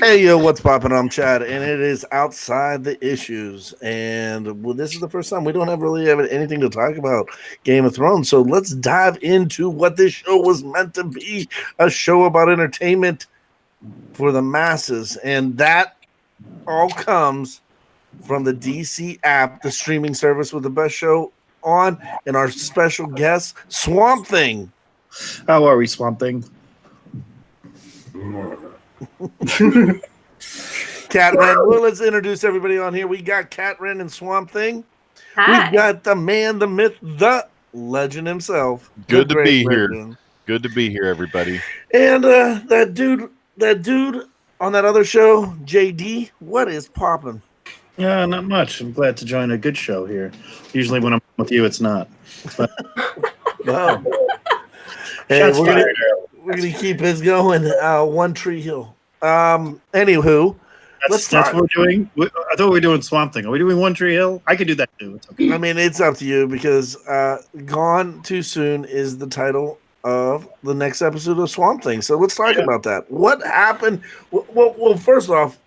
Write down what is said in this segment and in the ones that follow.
Hey, yo, what's poppin'? I'm Chad, and it is Outside the Issues. And this is the first time we don't really have anything to talk about Game of Thrones. So let's dive into what this show was meant to be, a show about entertainment for the masses. And that all comes from the DC app, the streaming service with the best show on, and our special guest, Swamp Thing. How are we, Swampthing? Cat Ren. Well, let's introduce everybody on here. We got Cat Ren and Swamp Thing. Hi. We've got the man, the myth, the legend himself. Good the to be great here. legend. Good to be here, everybody. And that dude on that other show, JD. What is popping? Not much. I'm glad to join a good show here. Usually when I'm with you, it's not. But Wow. Hey, shots fired. we're gonna keep this going. One Tree Hill. Anywho, let's That's talk. what we're doing. I thought we were doing Swamp Thing. Are we doing One Tree Hill? I could do that too. It's okay. I mean, it's up to you because "Gone Too Soon" is the title of the next episode of Swamp Thing. So let's talk about that. What happened? Well, first off,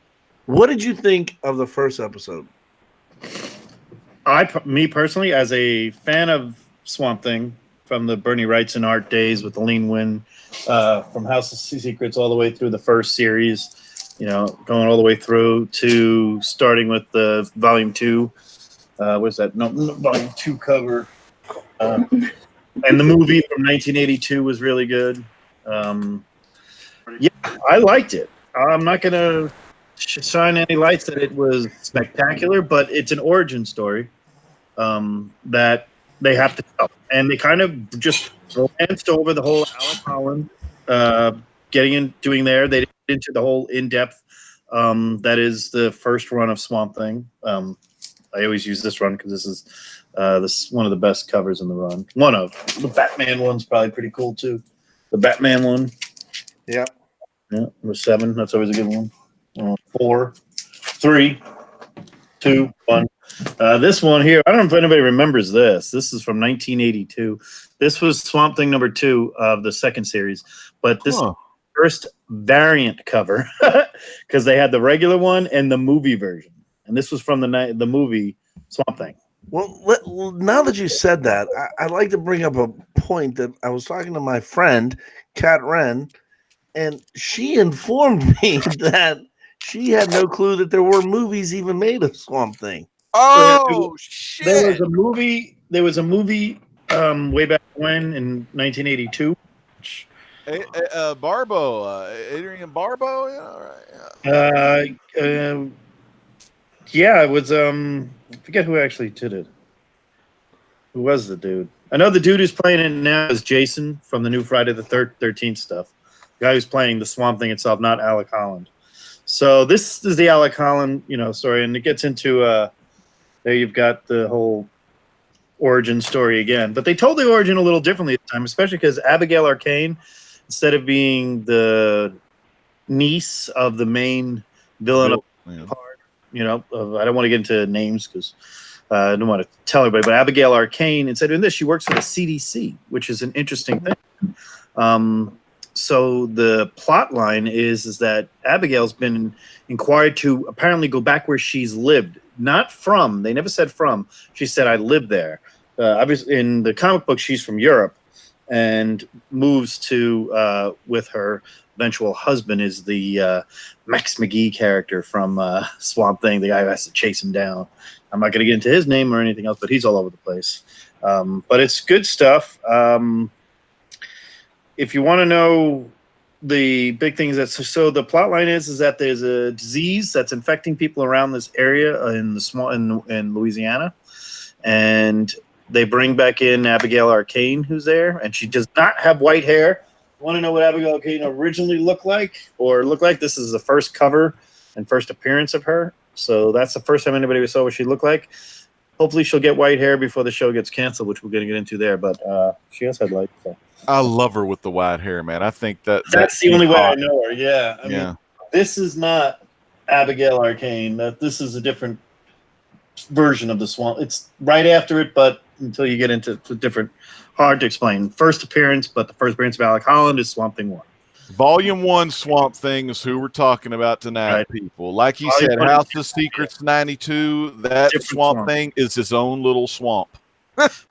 what did you think of the first episode? Me personally, as a fan of Swamp Thing from the Bernie Wrightson art days with the Lean Wind, from House of Secrets all the way through the first series, going all the way through to starting with the Volume 2. What's that? No, Volume 2 cover. And the movie from 1982 was really good. Yeah, I liked it. I'm not going to shine any lights that it was spectacular, but it's an origin story that they have to tell. And they kind of just glanced over the whole Alec Holland doing there. They did into the whole in-depth. That is the first run of Swamp Thing. I always use this run because this is one of the best covers in the run. One of the Batman one's probably pretty cool too. The Batman one, Yeah. Number 7. That's always a good one. 4, 3, 2, 1. This one here, I don't know if anybody remembers this. This is from 1982. This was Swamp Thing number 2 of the second series, but this first variant cover because they had the regular one and the movie version, and this was from the movie Swamp Thing. Well, now that you said that, I'd like to bring up a point that I was talking to my friend, Kat Wren, and she informed me that she had no clue that there were movies even made of Swamp Thing. Oh shit! There was a movie way back when in 1982. Barbo, Adrian Barbo, right? Yeah, it was I forget who actually did it. Who was the dude? I know the dude who's playing it now is Jason from the new Friday the 13th stuff. The guy who's playing the Swamp Thing itself, not Alec Holland. So this is the Alec Holland, story, and it gets into there you've got the whole origin story again. But they told the origin a little differently this time, especially because Abigail Arcane, instead of being the niece of the main villain of the part, I don't want to get into names because I don't want to tell everybody, but Abigail Arcane, instead of doing this, she works for the CDC, which is an interesting thing. So the plot line is that Abigail's been inquired to apparently go back where she's lived. Not from. They never said from. She said, I live there. Obviously, in the comic book, she's from Europe and moves to, with her eventual husband, is the Max McGee character from Swamp Thing, the guy who has to chase him down. I'm not going to get into his name or anything else, but he's all over the place. But it's good stuff. If you want to know the big things, so the plot line is that there's a disease that's infecting people around this area in Louisiana, and they bring back in Abigail Arcane, who's there, and she does not have white hair. Want to know what Abigail Arcane originally looked like? This is the first cover and first appearance of her, so that's the first time anybody saw what she looked like. Hopefully she'll get white hair before the show gets canceled, which we're going to get into there, but she has had light. So. I love her with the white hair, man. I think that's the only way I know her. Yeah, I mean, this is not Abigail Arcane. This is a different version of the Swamp. It's right after it, but until you get into different, hard to explain. First appearance, but the first appearance of Alec Holland is Swamp Thing 1. Volume 1 Swamp Thing is who we're talking about tonight, Right. people. Like he Volume said, 1 House of Secrets 92, that Different Swamp swamp. Thing is his own little swamp.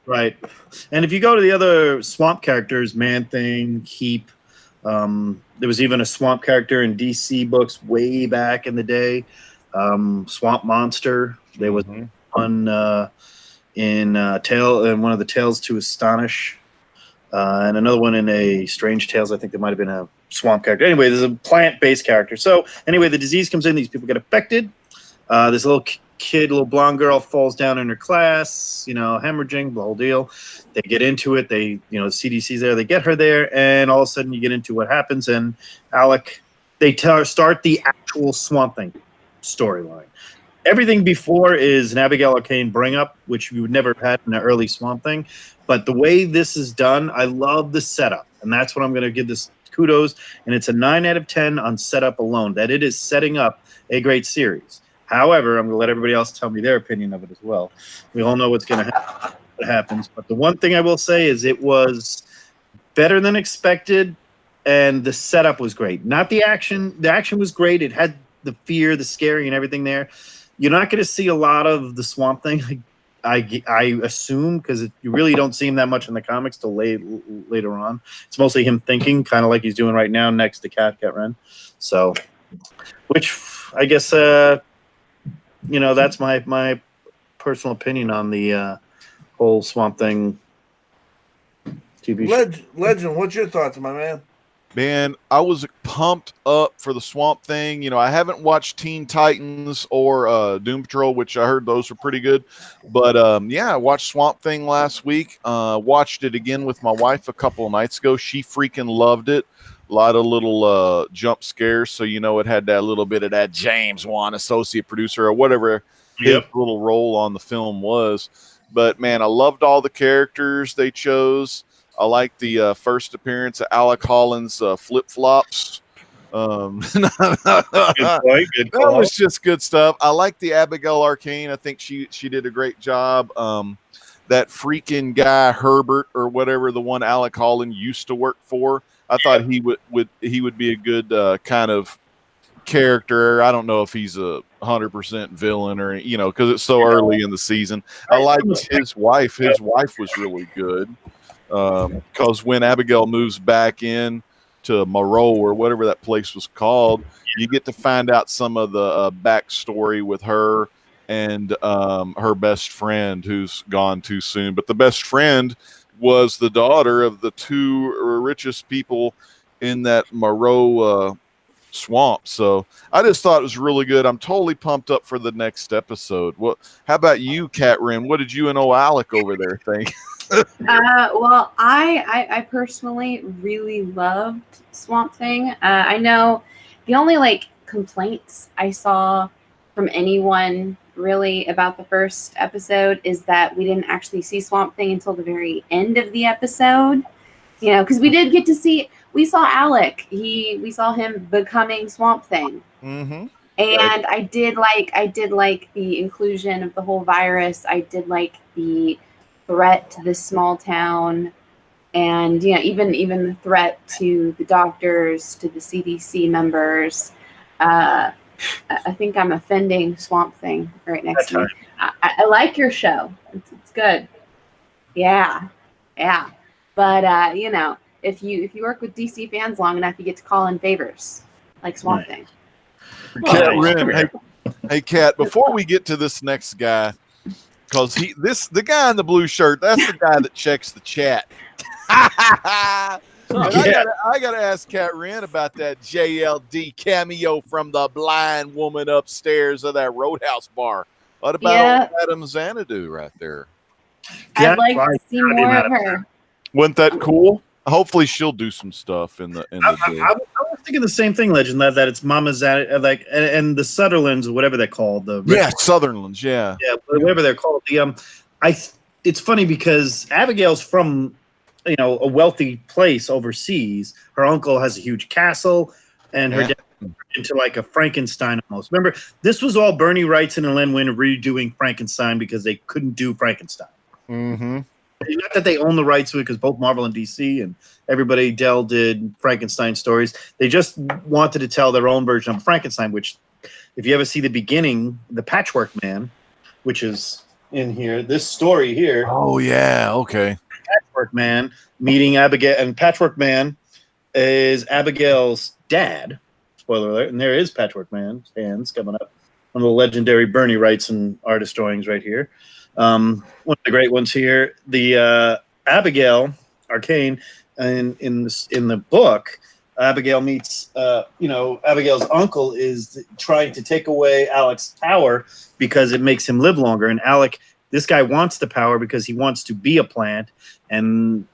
Right. And if you go to the other swamp characters, Man Thing, Heap, there was even a swamp character in DC books way back in the day, Swamp Monster. There was one in one of the Tales to Astonish, and another one in a Strange Tales. I think there might have been a swamp character. Anyway, there's a plant-based character. So anyway, the disease comes in. These people get affected. This little kid, little blonde girl, falls down in her class. Hemorrhaging, the whole deal. They get into it. The CDC's there. They get her there, and all of a sudden, you get into what happens. And Alec, they start the actual Swamp Thing storyline. Everything before is an Abigail Arcane bring up, which we would never have had in an early Swamp Thing. But the way this is done, I love the setup. And that's what I'm going to give this kudos. And it's a 9 out of 10 on setup alone, that it is setting up a great series. However, I'm going to let everybody else tell me their opinion of it as well. We all know what's going to happen, what happens. But the one thing I will say is it was better than expected, and the setup was great. Not the action. The action was great. It had the fear, the scary, and everything there. You're not going to see a lot of the Swamp Thing, I assume, because you really don't see him that much in the comics till later on. It's mostly him thinking, kind of like he's doing right now next to Cat Ren. So, which I guess, that's my personal opinion on the whole Swamp Thing TV show. Legend, what's your thoughts, my man? Man, I was pumped up for the Swamp Thing. I haven't watched Teen Titans or Doom Patrol, which I heard those were pretty good. But I watched Swamp Thing last week. Watched it again with my wife a couple of nights ago. She freaking loved it. A lot of little jump scares. So, it had that little bit of that James Wan, associate producer or whatever his little role on the film was. But, man, I loved all the characters they chose. I like the first appearance of Alec Holland's flip-flops. Good That call. was just good stuff. I like the Abigail Arcane. I think she did a great job. That freaking guy, Herbert, or whatever, the one Alec Holland used to work for, I thought he would be a good kind of character. I don't know if he's a 100% villain or, because it's so early in the season. I liked his wife. His wife was really good. Because when Abigail moves back in to Moreau or whatever that place was called, you get to find out some of the backstory with her and her best friend who's gone too soon. But the best friend was the daughter of the two richest people in that Moreau swamp. So I just thought it was really good. I'm totally pumped up for the next episode. How about you, Cat Ren? What did you and Alec over there think? Well, I personally really loved Swamp Thing. I know the only complaints I saw from anyone really about the first episode is that we didn't actually see Swamp Thing until the very end of the episode. Because we did get to see. We saw Alec. We saw him becoming Swamp Thing. Mm-hmm. And I did like the inclusion of the whole virus. I did like the threat to this small town, and even the threat to the doctors, to the CDC members. I think I'm offending Swamp Thing right next to me. I like your show. It's good. Yeah. But if you work with DC fans long enough, you get to call in favors like Swamp Thing. Cat Ren, hey, Cat. Before we get to this next guy. Because the guy in the blue shirt, that's the guy that checks the chat. I gotta ask Cat Ren about that JLD cameo from the blind woman upstairs of that Roadhouse bar. What about old Madame Xanadu right there? I'd like to see more of her. Wasn't that cool? Hopefully she'll do some stuff in the day. I was thinking the same thing, Legend, that it's Mama Xanadu, and the Sutherlands, or whatever they're called. Sutherlands, yeah, whatever they're called. It's funny because Abigail's from a wealthy place overseas. Her uncle has a huge castle, and her dad into a Frankenstein almost. Remember, this was all Bernie Wrightson and Len Wein redoing Frankenstein because they couldn't do Frankenstein. Mm-hmm. not that they own the rights to it, because both Marvel and DC and everybody, Dell did Frankenstein stories. They just wanted to tell their own version of Frankenstein, which, if you ever see the beginning, the Patchwork Man, which is in here, this story here. Oh yeah, okay. Patchwork Man meeting Abigail, and Patchwork Man is Abigail's dad. Spoiler alert! And there is Patchwork Man's hands coming up. One of the legendary Bernie Wrights and artist drawings right here. One of the great ones here. The Abigail Arcane, and in the book, Abigail meets. Abigail's uncle is trying to take away Alec's power because it makes him live longer, and Alec. This guy wants the power because he wants to be a plant, and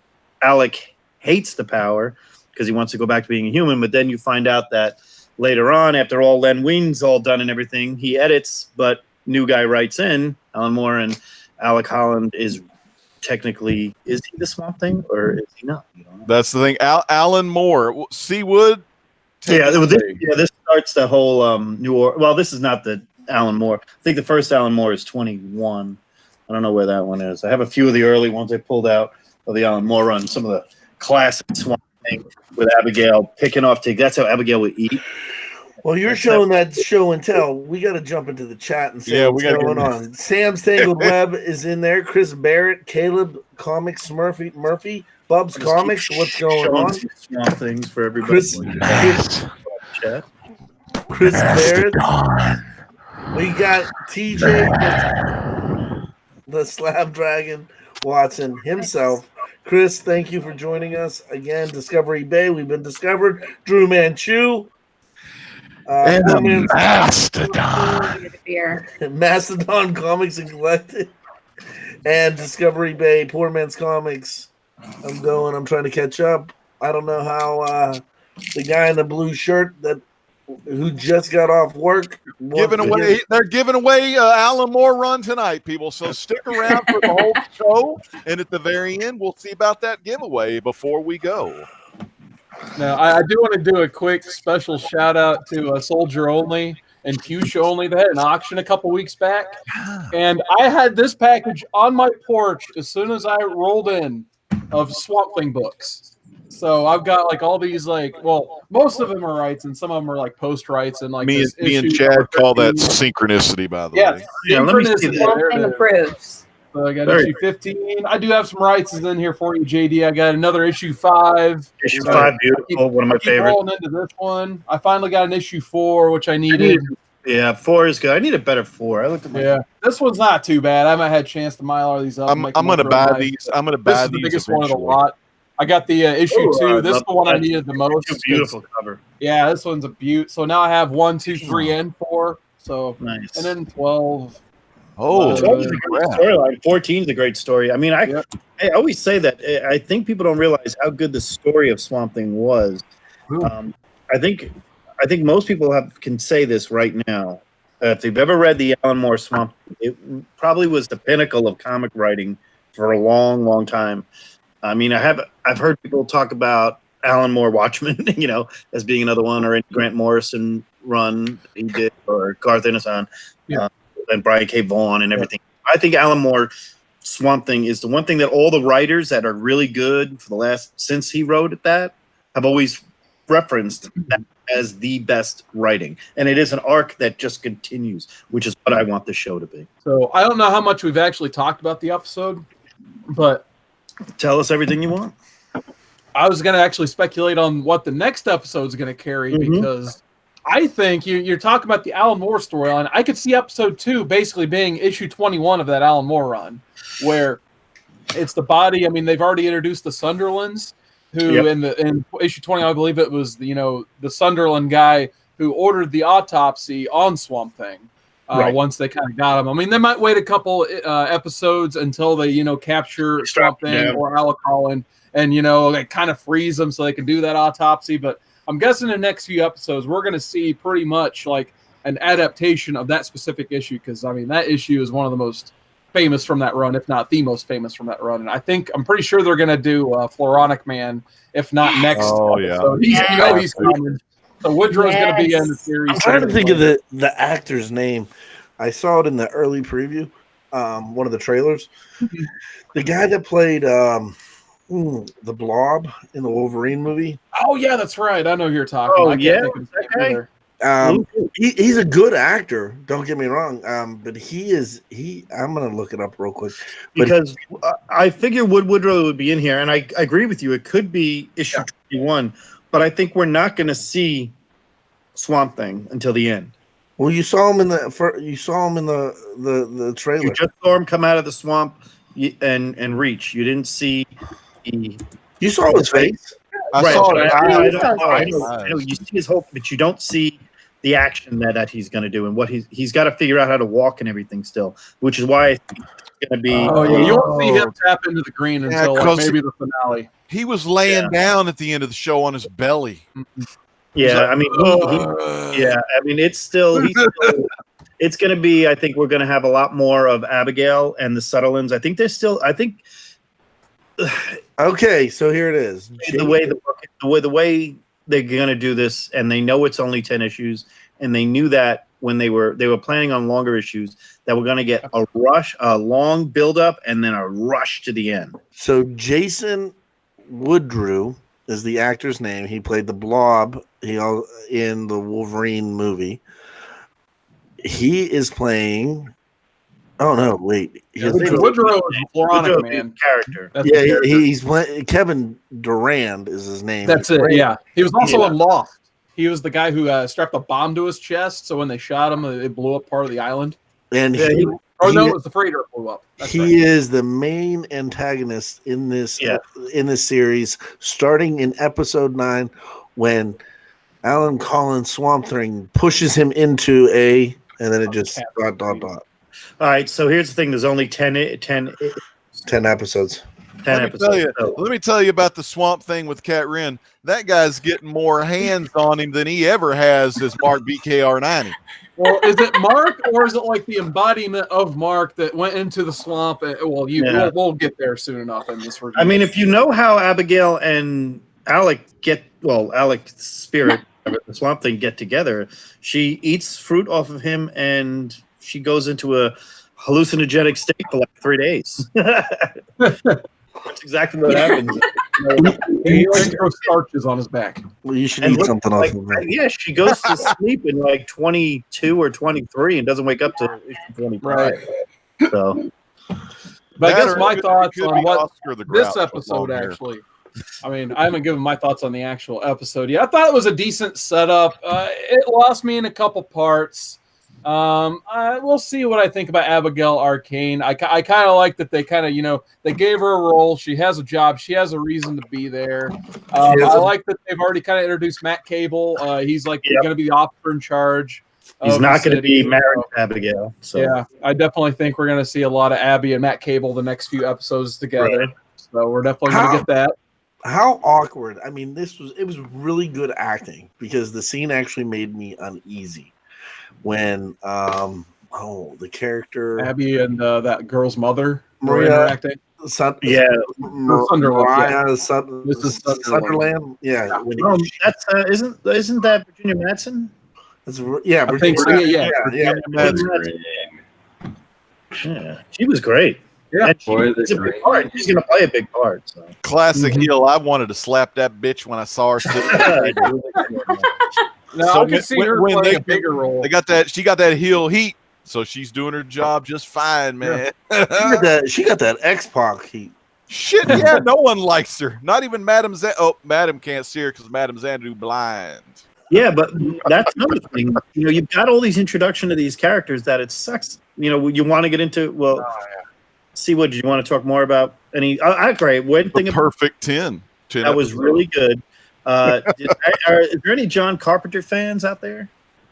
Alec hates the power because he wants to go back to being a human. But then you find out that later on, after all Len Wein's all done and everything, he edits, but new guy writes in, Alan Moore, and Alec Holland is technically, is he the Swamp Thing or is he not? You don't know. That's the thing. Alan Moore, Seawood. This starts the whole well, this is not the Alan Moore. I think the first Alan Moore is 21. I don't know where that one is. I have a few of the early ones I pulled out of the Alan Moore run. Some of the classic Swamp Thing with Abigail picking off. That's how Abigail would eat. Well, you're showing that show and tell. We got to jump into the chat and see what's going on. Sam's Tangled Web is in there. Chris Barrett, Caleb Comics, Murphy, Bub's Comics. What's going on? Swamp Things for everybody. Chris Barrett. We got TJ. The Slab Dragon Watson himself. Chris, thank you for joining us again. Discovery Bay, we've been discovered. Drew Manchu. And Mastodon. Mastodon Comics and Collected. And Discovery Bay, Poor Man's Comics. I'm trying to catch up. I don't know how the guy in the blue shirt who just got off work. They're giving away Alan Moore run tonight, people. So stick around for the whole show, and at the very end, we'll see about that giveaway before we go. Now, I do want to do a quick special shout out to Soldier Only and Fuchsia Only. They had an auction a couple weeks back, and I had this package on my porch as soon as I rolled in of Swamp Thing books. So I've got like all these most of them are rights and some of them are like post rights and like me and Chad call that synchronicity, by the way. Synchronicity. Swamp approves. So I got issue 15. I do have some rights in here for you, JD. I got another issue 5. Issue 5, beautiful. One of my favorites. Rolling into this one. I finally got an issue 4, which I needed. 4 is good. I need a better 4. I looked at this one's not too bad. I haven't had a chance to Mylar these up. I'm going to buy these. I'm going to buy these. This is the biggest one of the lot. I got the issue 2. This is the one I needed the most. It's a beautiful cover. Yeah, this one's a beaut. So now I have 1, 2, 3, and 4. So nice. And then 12. Oh, 12 is a great storyline. 14 is a great story. I mean, I always say that. I think people don't realize how good the story of Swamp Thing was. I think most people can say this right now. If they've ever read the Alan Moore Swamp Thing, it probably was the pinnacle of comic writing for a long, long time. I mean, I've heard people talk about Alan Moore Watchmen, as being another one, or Grant Morrison run he did, or Garth Ennis and Brian K. Vaughan and everything. I think Alan Moore Swamp Thing is the one thing that all the writers that are really good since he wrote that have always referenced that as the best writing. And it is an arc that just continues, which is what I want the show to be. So I don't know how much we've actually talked about the episode, but tell us everything you want. I was going to actually speculate on what the next episode is going to carry because I think you're talking about the Alan Moore storyline. I could see episode 2 basically being issue 21 of that Alan Moore run, where it's the body. I mean, they've already introduced the Sunderlands, who in issue 20, I believe it was the Sunderland guy who ordered the autopsy on Swamp Thing. Once they kind of got him. I mean, they might wait a couple episodes until they, capture Swamp Thing or Alec Holland and, they kind of freeze them so they can do that autopsy. But I'm guessing in the next few episodes, we're going to see pretty much like an adaptation of that specific issue because, I mean, that issue is one of the most famous from that run, if not the most famous from that run. And I'm pretty sure they're going to do Floronic Man, if not next. Oh, yeah. So he's coming. So Woodrow's going to be in the series. I'm trying to think of the actor's name. I saw it in the early preview. one of the trailers. The guy that played the Blob in the Wolverine movie. Oh yeah, that's right. I know who you're talking. Oh, I can't yeah? think of his name Okay. either. He's a good actor. Don't get me wrong. But I'm gonna look it up real quick. Because I figure Woodrow would be in here, and I agree with you. It could be issue 21, but I think we're not going to see Swamp Thing until the end. Well, you saw him in the trailer. You just saw him come out of the swamp and reach. You didn't see. You saw his face. I saw it. I know. You see his whole, but you don't see the action that he's going to do and what he's got to figure out how to walk and everything still, which is why I think it's going to be. Oh yeah, you won't see him tap into the green until like maybe the finale. He was laying down at the end of the show on his belly. Yeah, I mean, I mean, it's still. It's going to be. I think we're going to have a lot more of Abigail and the Sutherlands. I think there's still. I think. Okay, so here it is. The way they're going to do this, and they know it's only 10 issues, and they knew that when they were planning on longer issues, that we're going to get a long build up, and then a rush to the end. So Jason Woodrue is the actor's name. He played the Blob in the Wolverine movie. He is playing. Oh no! Wait, Woodrow is Veronica, man. Character. He's playing. Kevin Durand is his name. That's it. Yeah, he was also in Lost. He was the guy who strapped a bomb to his chest, so when they shot him, it blew up part of the island. And it was the freighter that blew up. He is the main antagonist in this series, starting in episode 9, when Alan Collins Swampthing pushes him into and then it just dot. All right, so here's the thing. There's only 10 episodes. Let me tell you about the Swamp Thing with Cat Wren. That guy's getting more hands on him than he ever has as Mark BKR90. Well, is it Mark or is it like the embodiment of Mark that went into the swamp? We'll get there soon enough in this review. I mean, if you know how Abigail and Alec Alec's spirit, the Swamp Thing get together, she eats fruit off of him and she goes into a hallucinogenic state for like 3 days. That's exactly what happens. He likes to grow starches on his back. Well, you should eat something off of that. Yeah, she goes to sleep in like 22 or 23 and doesn't wake up to 25. Right. So, but I guess my thoughts on what this Grouch episode actually. I mean, I haven't given my thoughts on the actual episode yet. I thought it was a decent setup. It lost me in a couple parts. We'll see what I think about Abigail Arcane. I kind of like that they kind of, they gave her a role. She has a job. She has a reason to be there. I like that they've already kind of introduced Matt Cable. He's going to be the officer in charge. He's not going to be married to Abigail. So. Yeah, I definitely think we're going to see a lot of Abby and Matt Cable the next few episodes together. Right. So we're definitely going to get that. How awkward. I mean, it was really good acting because the scene actually made me uneasy. When the character Abby and that girl's mother were Maria interacting. Sunderland. Yeah. That's isn't that Virginia Madsen? Yeah, I think so. Yeah. Yeah, she was great. Yeah, she's a big part. She's gonna play a big part. So. Classic heel. I wanted to slap that bitch when I saw her sitting. No, I can see her playing a bigger role. She got that heel heat, so she's doing her job just fine, man. She got that X-Pac heat. Shit, yeah, no one likes her. Not even Madam Madam can't see her because Madam Xanadu blind. Yeah, but that's another thing. You've got all these introduction to these characters that it sucks. You want to get into. Well, see what you want to talk more about. Any? Great. One thing. Perfect 10. That was really good. Is there any John Carpenter fans out there?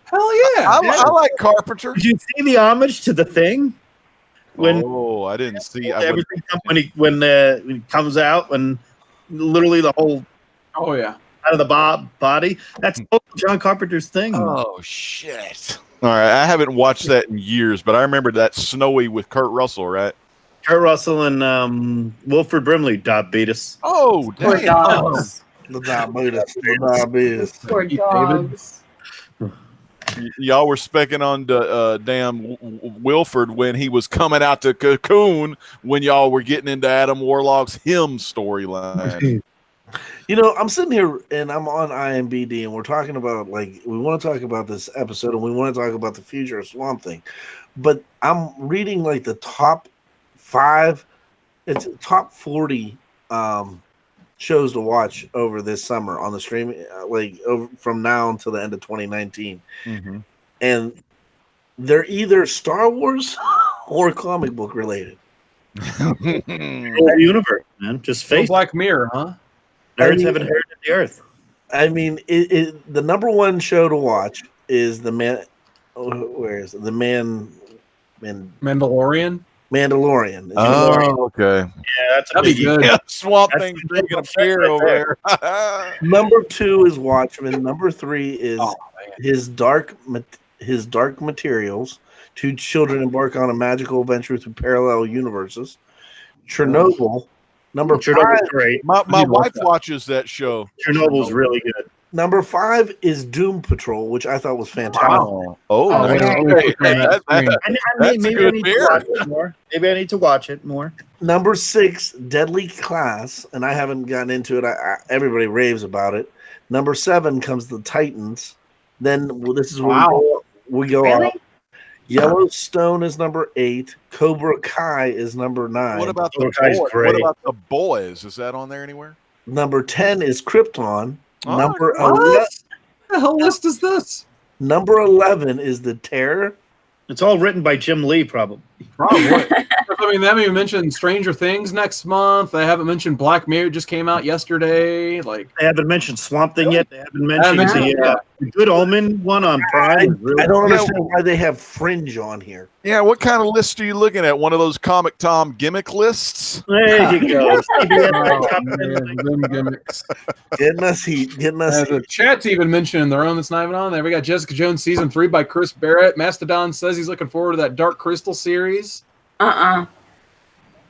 Hell yeah! I like Carpenter. Did you see the homage to The Thing? I didn't see everything when it comes out and literally the whole out of the body. That's John Carpenter's Thing. Oh shit! All right, I haven't watched that in years, but I remember that Snowy with Kurt Russell, right? Kurt Russell and Wilford Brimley, diabetes. Oh, damn. The diabetes. Poor dogs. Y'all were specking on the damn Wilford when he was coming out to Cocoon when y'all were getting into Adam Warlock's him storyline. You know, I'm sitting here and I'm on IMBD and we're talking about we want to talk about this episode and we want to talk about the future of Swamp Thing, but I'm reading the top 5, it's top 40 shows to watch over this summer on the streaming, over from now until the end of 2019, and they're either Star Wars or comic book related. Whole universe, man. Just face Black Mirror, huh? nerds have inherited the earth. I mean, the number one show to watch is the man. Where is it? The Mandalorian. Mandalorian. Oh, okay. Yeah, that's a That'd be biggie. good. Yeah, Swamp That's Thing the drinking a big beer right over there. there. Number 2 is Watchmen. Number 3 is Oh, man. his dark materials. 2 children embark on a magical adventure through parallel universes. Chernobyl. Number 5. Chernobyl's great. My need to watch wife that. watches that show. Chernobyl's really good. Number 5 is Doom Patrol, which I thought was fantastic. Wow. Oh, Okay. nice. That- That's a Maybe I good need beer. to watch it more. Maybe I need to watch it more. Number 6, Deadly Class, and I haven't gotten into it. Everybody raves about it. Number 7 comes the Titans. Then this is where we go Really? up. Yellowstone is number 8. Cobra Kai is number 9. What about Cobra Kai's What great. about the boys? Is that on there anywhere? Number 10 is Krypton. Oh, Number What 11, the hell list is this? number 11 is The Terror. It's all written by Jim Lee, probably. Probably. I mean, they haven't even mentioned Stranger Things next month. They haven't mentioned Black Mirror, just came out yesterday. They haven't mentioned Swamp Thing yet. They haven't mentioned mentioned the Good Omen one on Prime. I don't understand why they have Fringe on here. Yeah, what kind of list are you looking at? One of those Comic Tom gimmick lists? There you go. Oh, man, them gimmicks. Getting us heat. Getting us The chat's even mentioning their own that's not even on there. We got Jessica Jones season 3 by Chris Barrett. Mastodon says he's looking forward to that Dark Crystal series. Uh-uh.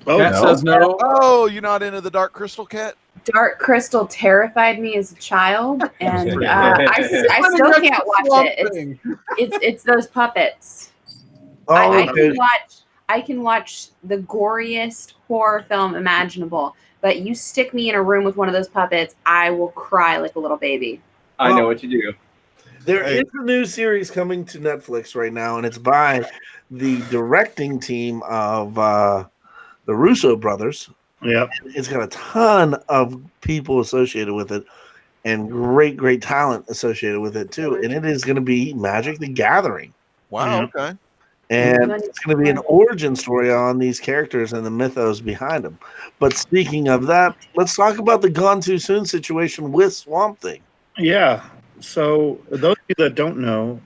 Oh, Cat no. says no. Oh, you're not into the Dark Crystal Cat? Dark Crystal terrified me as a child, and I still can't watch it. It's those puppets. I can watch the goriest horror film imaginable, but you stick me in a room with one of those puppets, I will cry like a little baby. I know what you do. There is a new series coming to Netflix right now, and it's by the directing team of the Russo brothers. Yep. It's got a ton of people associated with it and great talent associated with it too. And it is going to be Magic the Gathering. Wow, okay. And it's going to be an origin story on these characters and the mythos behind them. But speaking of that, let's talk about the Gone Too Soon situation with Swamp Thing. Yeah. So those of you that don't know,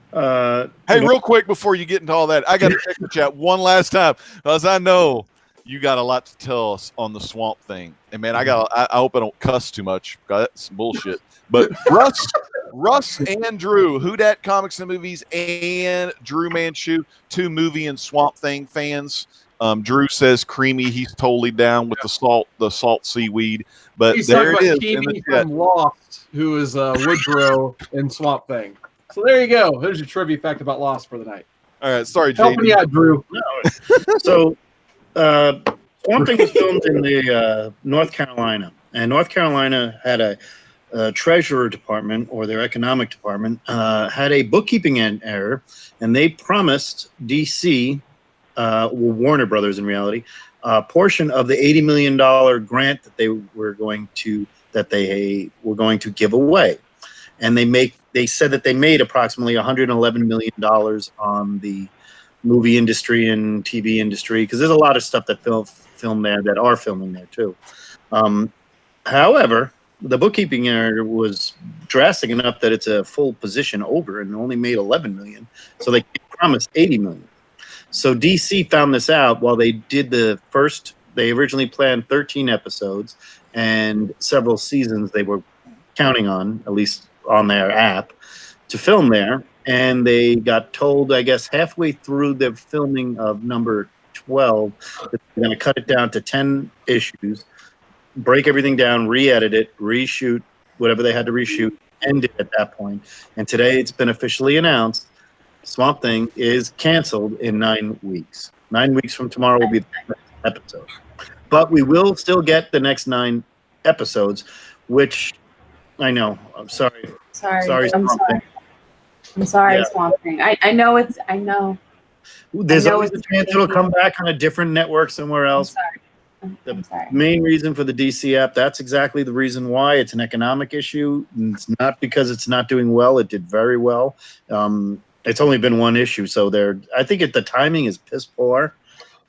Hey, real quick before you get into all that, I got to check the chat one last time because I know you got a lot to tell us on the Swamp Thing. And man, I hope I don't cuss too much because that's some bullshit. But Russ and Drew, Who Dat Comics and Movies, and Drew Manchu, 2 movie and Swamp Thing fans. Drew says creamy. He's totally down with the salt seaweed. But He's there talking it about is. In the Kimi chat. from Lost, who is Woodrow in Swamp Thing. So there you go. There's your trivia fact about Lost for the night. All right, sorry, Help me JD. out, Drew. So Swamp Thing was filmed in the North Carolina, and North Carolina had a treasurer department, or their economic department, had a bookkeeping error, and they promised DC, Warner Brothers in reality, a portion of the $80 million grant that they were going to give away, and they said that they made approximately $111 million on the movie industry and TV industry, because there's a lot of stuff that film there that are filming there too. However, the bookkeeping error was drastic enough that it's a full position over and only made 11 million. So they promised 80 million. So DC found this out while they did they originally planned 13 episodes and several seasons they were counting on, at least on their app, to film there. And they got told, I guess, halfway through the filming of number 12, that they're going to cut it down to 10 issues, break everything down, re-edit it, reshoot whatever they had to reshoot, end it at that point. And today it's been officially announced Swamp Thing is canceled in 9 weeks. 9 weeks from tomorrow will be the next episode. But we will still get the next 9 episodes, which I know. I'm sorry. Sorry. I'm Swamp sorry. Thing. I'm sorry, Yeah. Swamp Thing. I know it's. I know. There's I know always a it's chance it'll come back on a different network somewhere I'm else. sorry. I'm sorry. Main reason for the DC app, that's exactly the reason why. It's an economic issue. It's not because it's not doing well. It did very well. It's only been one issue, so I think the timing is piss poor.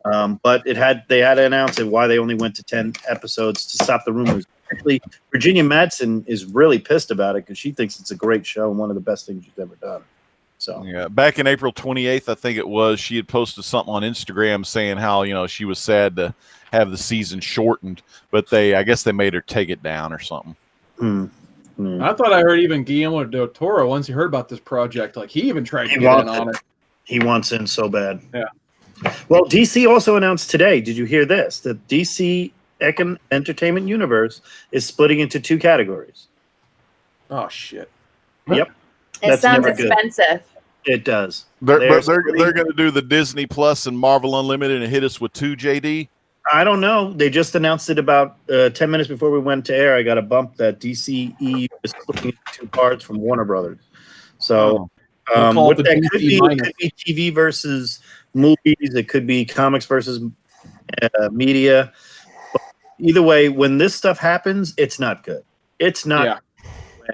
But they had to announce it why they only went to 10 episodes to stop the rumors. Actually, Virginia Madsen is really pissed about it because she thinks it's a great show and one of the best things she's ever done. So yeah, back in April 28th, I think it was, she had posted something on Instagram saying how she was sad to have the season shortened, but I guess they made her take it down or something. I thought I heard even Guillermo del Toro, once he heard about this project, like he even tried to get in on it. He wants in so bad. Yeah. Well, DC also announced today, did you hear this? The DC Entertainment Universe is splitting into 2 categories. Oh, shit. Yep. It sounds expensive. It does. They're going to do the Disney Plus and Marvel Unlimited and hit us with 2, JD? I don't know. They just announced it about 10 minutes before we went to air. I got a bump that DCE is splitting into 2 parts from Warner Brothers. So what that could be, it could be TV versus movies. It could be comics versus media. But either way, when this stuff happens, it's not good. It's not. Yeah.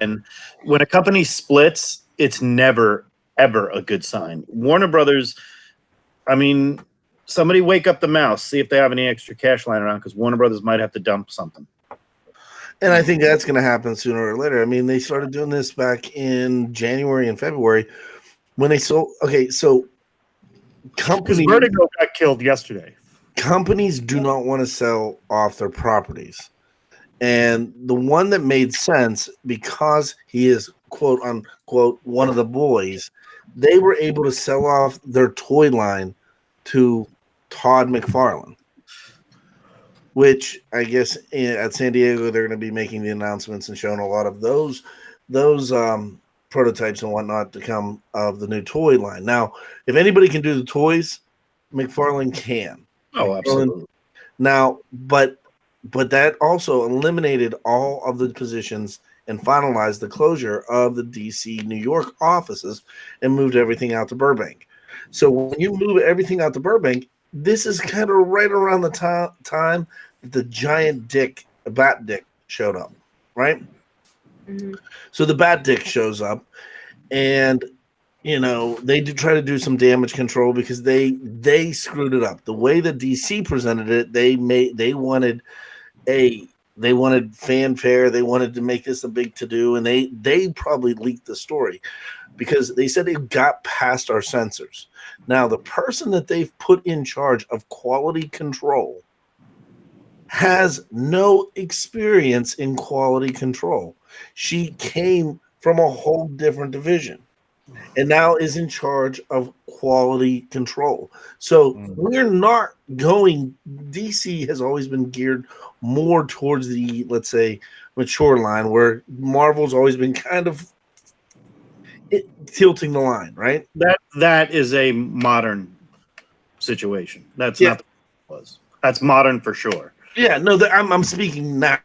And when a company splits, it's never, ever a good sign. Warner Brothers, I mean, somebody wake up the mouse, see if they have any extra cash lying around, because Warner Brothers might have to dump something. And I think that's going to happen sooner or later. I mean, they started doing this back in January and February when they sold. Okay, so companies, Vertigo got killed yesterday. Companies do not want to sell off their properties. And the one that made sense, because he is, quote unquote, one of the boys, they were able to sell off their toy line to Todd McFarlane, which I guess at San Diego, they're going to be making the announcements and showing a lot of those prototypes and whatnot to come of the new toy line. Now, if anybody can do the toys, McFarlane can. Oh, absolutely. Now, but that also eliminated all of the positions and finalized the closure of the DC New York offices and moved everything out to Burbank. So when you move everything out to Burbank, this is kind of right around the time that the giant bat dick showed up, right? Mm-hmm. So the bat dick shows up, and they did try to do some damage control because they screwed it up. The way that DC presented it, they wanted fanfare. They wanted to make this a big to-do, and they probably leaked the story because they said it got past our censors. Now, the person that they've put in charge of quality control has no experience in quality control. She came from a whole different division and now is in charge of quality control. So we're not going, DC has always been geared more towards the, let's say, mature line, where Marvel's always been kind of tilting the line, right? That is a modern situation. That's not the way it was. That's modern for sure. Yeah, no, I'm speaking now.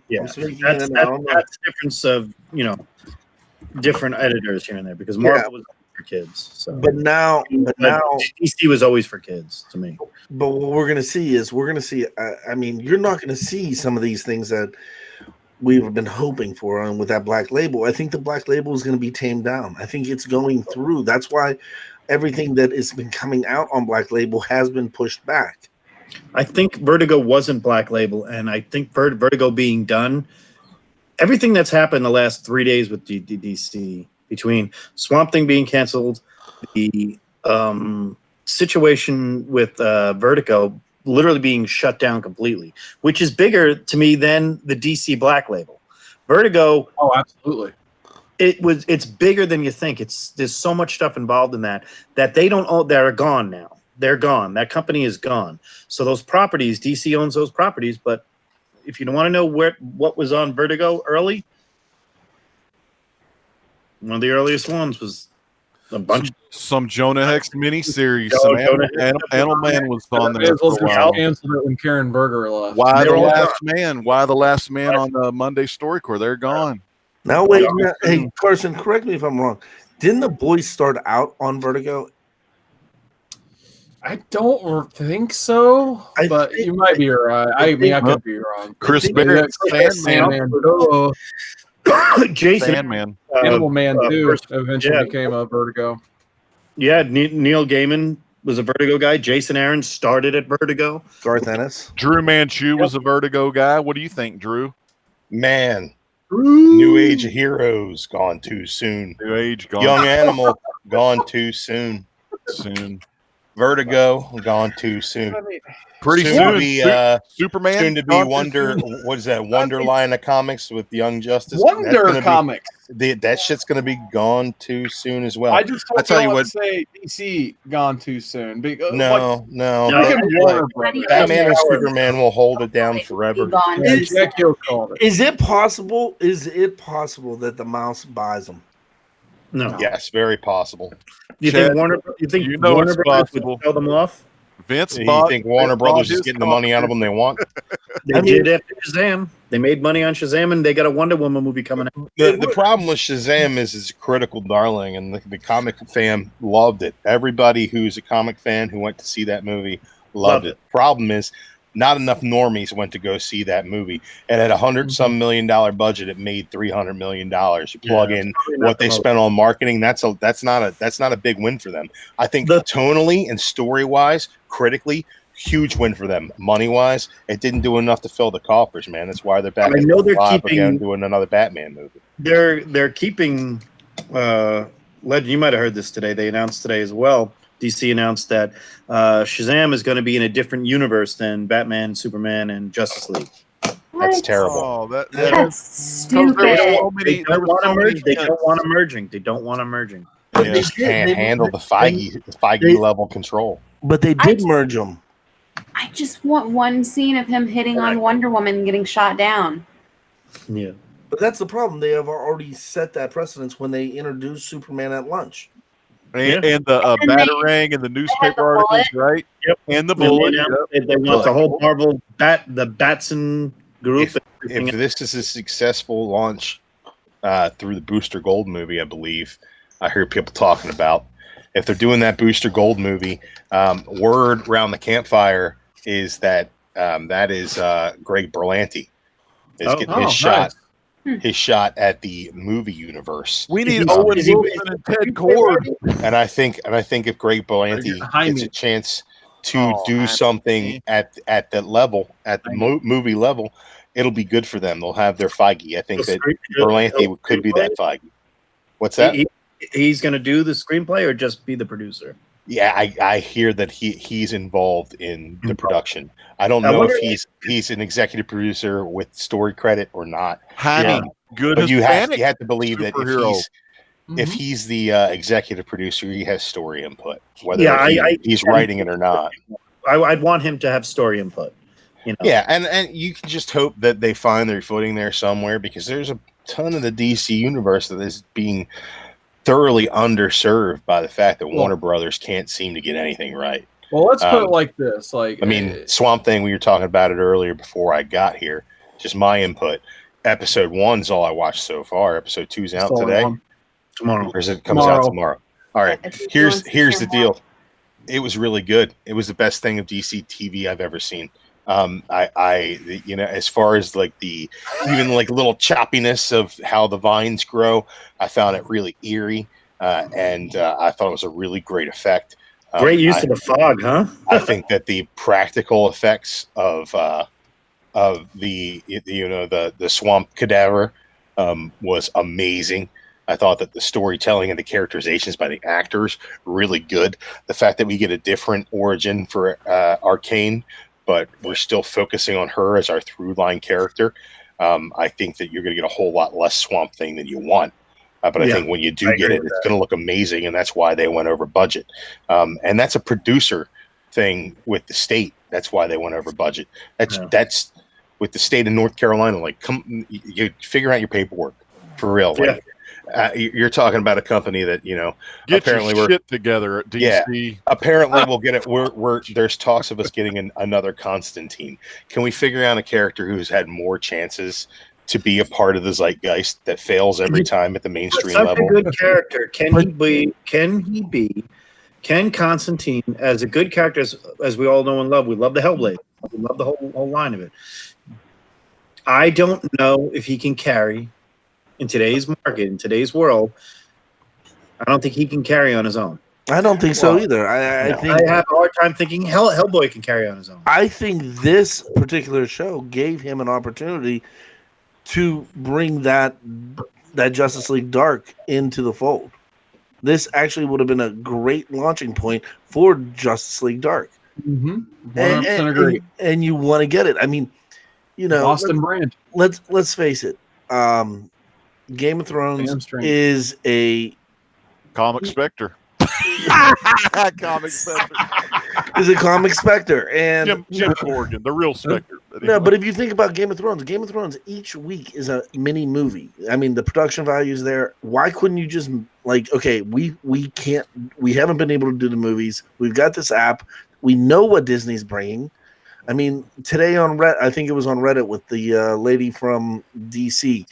Yeah, I'm speaking that's the difference of different editors here and there, because Marvel was for kids. So. But now DC was always for kids to me. But what we're gonna see. I mean, you're not gonna see some of these things that we've been hoping for, and with that Black Label, I think the Black Label is going to be tamed down. I think it's going through. That's why everything that has been coming out on Black Label has been pushed back. I think Vertigo wasn't Black Label, and I think Vertigo being done, everything that's happened the last 3 days with DC, between Swamp Thing being canceled, the situation with Vertigo literally being shut down completely, which is bigger to me than the DC Black Label. Vertigo, oh, absolutely, it's bigger than you think. There's so much stuff involved in that they don't own. They're gone now. They're gone. That company is gone. So those properties, DC owns those properties. But if you don't want to know what was on Vertigo early, one of the earliest ones was A bunch. Some Jonah Hex miniseries. Oh, Some Jonah Animal Man was on May there as well for a just while. cancel it when Karen Berger left. Why They're the all last man? Why the last man on the Monday StoryCorps? They're gone. Now wait, hey Carson, correct me if I'm wrong. Didn't the boys start out on Vertigo? I don't think so, but you might be right. I could be wrong. Chris think Barrett, Sandman, Jason, Sandman. Animal Man too. first- Eventually yeah. became a Vertigo. yeah, Neil Gaiman was a Vertigo guy. Jason Aaron started at Vertigo. Garth Ennis. Drew Manchu was a Vertigo guy. What do you think, Drew? Man, New Age of Heroes gone too soon. New Age gone Young Animal gone too soon. soon. Vertigo gone too soon. Pretty soon soon. to be Superman. soon to be gone too Wonder. soon. What is that? Wonder line of comics with Young Justice. Wonder Comics. That shit's gonna be gone too soon as well. I just I'll hope tell you you don't what. say DC gone too soon. Because, No. No, freaking Warner Brothers. Batman and Superman will hold it down forever. Gone Yeah, too soon. Jack Hill called it. Is it possible? Is it possible that the mouse buys them? No. Yes, very possible. You Chad, think Warner? You think you know Warner it's Brothers possible. would sell them off? Vince You bought. think Warner Vince Brothers bought is his getting the money out of them they want? They did after Shazam. They made money on Shazam, and they got a Wonder Woman movie coming out. The problem with Shazam is it's a critical darling, and the comic fan loved it. Everybody who's a comic fan who went to see that movie loved it. Problem is, not enough normies went to go see that movie. And at $100-some million budget, it made $300 million. You plug in what they spent on marketing. That's not a big win for them. I think tonally and story wise, critically, huge win for them. Money wise, it didn't do enough to fill the coffers, man. That's why they're back. I know they're keeping doing another Batman movie. They're keeping. Legend, you might have heard this today. They announced today as well. DC announced that Shazam is going to be in a different universe than Batman, Superman, and Justice League. That's terrible. Oh, That's stupid. They don't want so merging. They don't want merging. They don't want merging. They just can't handle the Feige level control. But they did merge them. I just want one scene of him hitting on Wonder Woman and getting shot down. Yeah. But that's the problem. They have already set that precedence when they introduced Superman at lunch. And the And they- Batarang and the newspaper bullet. articles, right? Yep. And the bullet. They want the whole Marvel the Batson group. If this is a successful launch through the Booster Gold movie, I believe I hear people talking about. If they're doing that Booster Gold movie, word around the campfire is that that is Greg Berlanti is getting his shot. His shot at the movie universe. We need Owen Wilson and Ted Cord. And I think if Greg Berlanti gets a chance to do something at that level, at the movie level, it'll be good for them. They'll have their Feige. I think that Berlanti could be that Feige. What's that? He's going to do the screenplay or just be the producer? Yeah, I hear that he's involved in the production. I don't know if he's an executive producer with story credit or not. Good, but you have Hispanic to believe that if he's the executive producer, he has story input, whether he's writing it or not. I'd want him to have story input. You know? Yeah, and you can just hope that they find their footing there somewhere, because there's a ton of the DC universe that is being thoroughly underserved by the fact that Warner Brothers can't seem to get anything right. Well, let's put it like this. Like, I mean, Swamp Thing, we were talking about it earlier before I got here. Just my input. Episode 1's all I watched so far. Episode 2's out today. Tomorrow. Or it comes out tomorrow. All right. Here's the deal. It was really good. It was the best thing of DC TV I've ever seen. As far as like even little choppiness of how the vines grow, I found it really eerie, and I thought it was a really great effect. Great use of the fog, huh? I think that the practical effects of the swamp cadaver was amazing. I thought that the storytelling and the characterizations by the actors really good. The fact that we get a different origin for Arcane, but we're still focusing on her as our through line character. I think that you're going to get a whole lot less Swamp Thing than you want. But I think when you do get it, it's going to look amazing, and that's why they went over budget. And that's a producer thing with the state. That's why they went over budget. That's with the state of North Carolina. Like, you figure out your paperwork for real. You're talking about a company that Get apparently your shit together at DC. Yeah. Apparently we'll get it. We're there's talks of us getting another Constantine. Can we figure out a character who's had more chances to be a part of the zeitgeist that fails every time at the mainstream Such level? a good character. Can Constantine, as a good character, as we all know and love, we love the Hellblade. We love the whole line of it. I don't know if he can carry in today's market, in today's world. I don't think he can carry on his own. I don't think so either. I think I have a hard time thinking Hellboy can carry on his own. I think this particular show gave him an opportunity to bring that Justice League Dark into the fold. This actually would have been a great launching point for Justice League Dark. 100% agree. And you want to get it. I mean, Boston brand. Let's face it. Game of Thrones is a Comic Spectre. Comic Spectre. Is a comic Spectre. And Jim Corrigan, the real Spectre. No, but if you think about Game of Thrones each week is a mini movie. I mean, the production value is there. Why couldn't you just we haven't been able to do the movies. We've got this app. We know what Disney's bringing. I mean, today on Reddit, I think it was on Reddit with the lady from DC.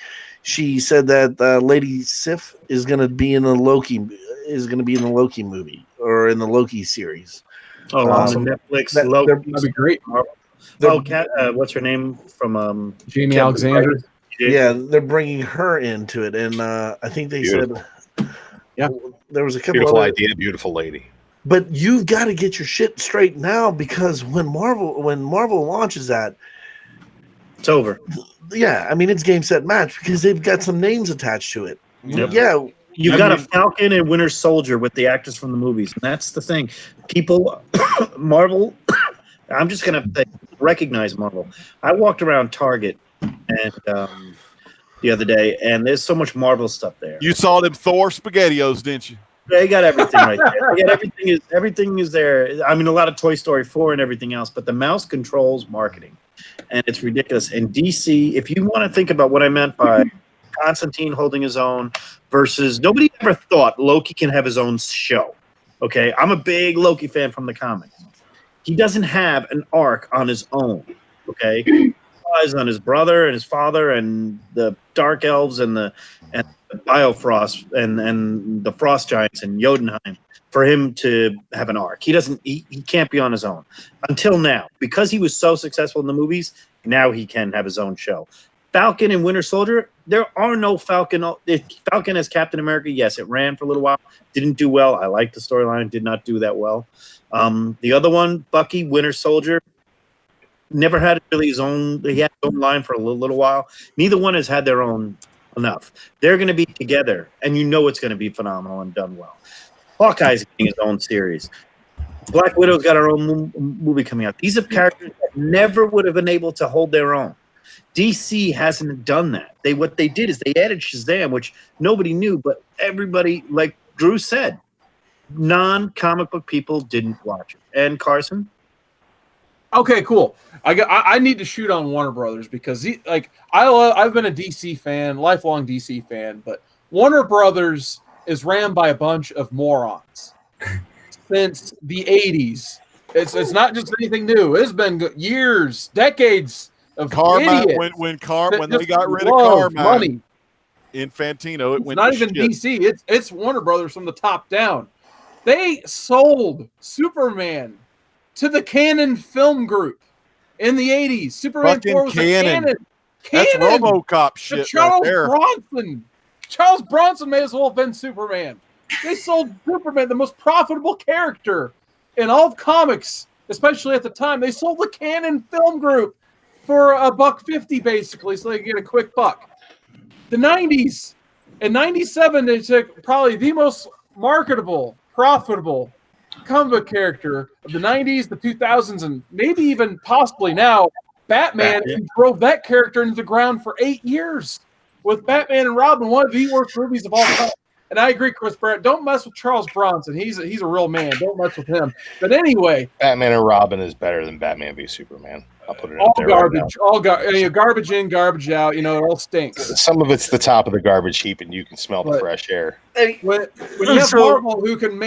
She said that Lady Sif is going to be in the Loki movie or in the Loki series. Oh, on the Netflix. That'd be great. What's her name from Jamie Alexander? Yeah, they're bringing her into it, and I think they said, there was a couple beautiful other idea, beautiful lady. But you've got to get your shit straight now, because when Marvel launches that, it's over. Yeah, I mean, it's game, set, match, because they've got some names attached to it. Yep. Yeah. You've got a Falcon and Winter Soldier with the actors from the movies. And that's the thing. People, Marvel, I'm just going to recognize Marvel. I walked around Target and the other day, and there's so much Marvel stuff there. You saw them Thor SpaghettiOs, didn't you? They got everything right there. They got everything is there. I mean, a lot of Toy Story 4 and everything else, but the mouse controls marketing. And it's ridiculous. And DC, if you want to think about what I meant by Constantine holding his own versus nobody ever thought Loki can have his own show. Okay, I'm a big Loki fan from the comics. He doesn't have an arc on his own. Okay, he relies on his brother and his father and the Dark Elves and the Biofrost and the Frost Giants and Jotunheim for him to have an arc. He can't be on his own until now, because he was so successful in the movies. Now he can have his own show. Falcon and Winter Soldier, there are no Falcon. Falcon as Captain America, yes, it ran for a little while, didn't do well. I liked the storyline, did not do that well. The other one, Bucky, Winter Soldier, never had really his own. He had his own line for a little while. Neither one has had their own enough. They're going to be together, and you know it's going to be phenomenal and done well. Hawkeye's getting his own series. Black Widow's got her own movie coming out. These are characters that never would have been able to hold their own. DC hasn't done that. What they did is they added Shazam, which nobody knew, but everybody, like Drew said, non-comic book people didn't watch it. And Carson? Okay, cool. I need to shoot on Warner Brothers, because I've been a DC fan, lifelong DC fan, but Warner Brothers is ran by a bunch of morons since the 80s. It's not just anything new. It's been years, decades of Carmine. idiots When they got rid of Carmine, money. Infantino, it went Not to even shit. DC. It's Warner Brothers from the top down. They sold Superman to the Canon Film Group in the 80s. Superman Fucking 4 was Canon. Canon. That's RoboCop shit. Charles right there. Bronson. Charles Bronson may as well have been Superman. They sold Superman, the most profitable character in all of comics, especially at the time. They sold the Canon Film Group for $1.50 basically, so they could get a quick buck. The 90s. In 97, they took probably the most marketable, profitable comic book character of the 90s, the 2000s, and maybe even possibly now, Batman, and drove that character into the ground for 8 years with Batman and Robin, one of the worst movies of all time. And I agree, Chris Pratt, don't mess with Charles Bronson. He's a real man. Don't mess with him. But anyway, Batman and Robin is better than Batman v Superman. I'll put it All out there. garbage, garbage in, garbage out. It all stinks. Some of it's the top of the garbage heap, and you can smell the But- fresh air. When you have Marvel, who can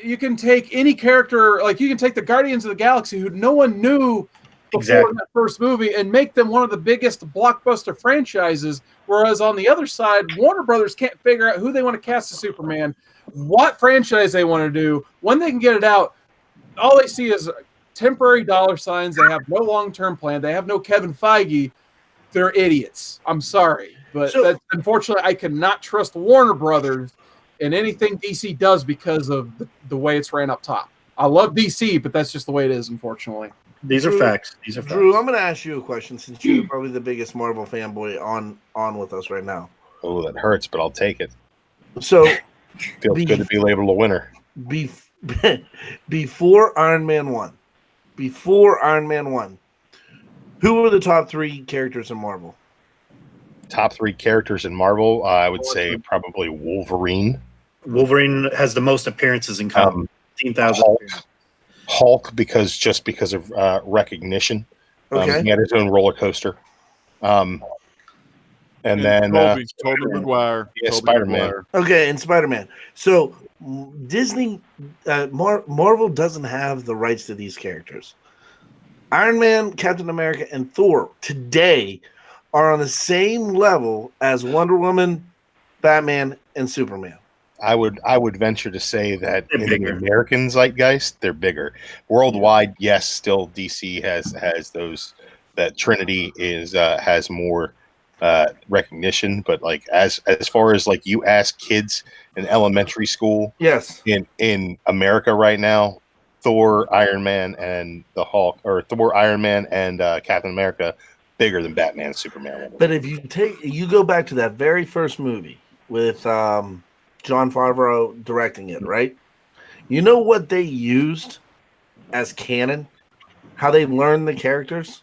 you can take any character, like you can take the Guardians of the Galaxy, who no one knew before Exactly. that first movie, and make them one of the biggest blockbuster franchises. Whereas on the other side, Warner Brothers can't figure out who they want to cast as Superman, what franchise they want to do, when they can get it out. All they see is temporary dollar signs. They have no long-term plan. They have no Kevin Feige. They're idiots. I'm sorry, but that's, unfortunately, I cannot trust Warner Brothers in anything DC does because of the way it's ran up top. I love DC, but that's just the way it is, unfortunately. These are facts. These are facts. Drew, I'm going to ask you a question since you're probably the biggest Marvel fanboy on with us right now. Oh, that hurts, but I'll take it. So, Feels good to be labeled a winner. Before Iron Man 1, who were the top 3 characters in Marvel? Top 3 characters in Marvel, I would say probably Wolverine. Wolverine has the most appearances in comics. 15,000. Hulk, because of recognition. Okay. He had his own roller coaster. And then Tobey Maguire. Yeah, Spider-Man. Okay, and Spider-Man. So Disney, Marvel doesn't have the rights to these characters. Iron Man, Captain America, and Thor today are on the same level as Wonder Woman, Batman, and Superman. I would venture to say that in the American zeitgeist, they're bigger. Worldwide, yes, still DC has those, that Trinity has more recognition, but like as far as like you ask kids in elementary school, yes, in America right now, Thor, Iron Man, and the Hulk, or Thor, Iron Man, and Captain America, bigger than Batman, Superman. But if you go back to that very first movie with Jon Favreau directing it, right? You know what they used as canon? How they learned the characters?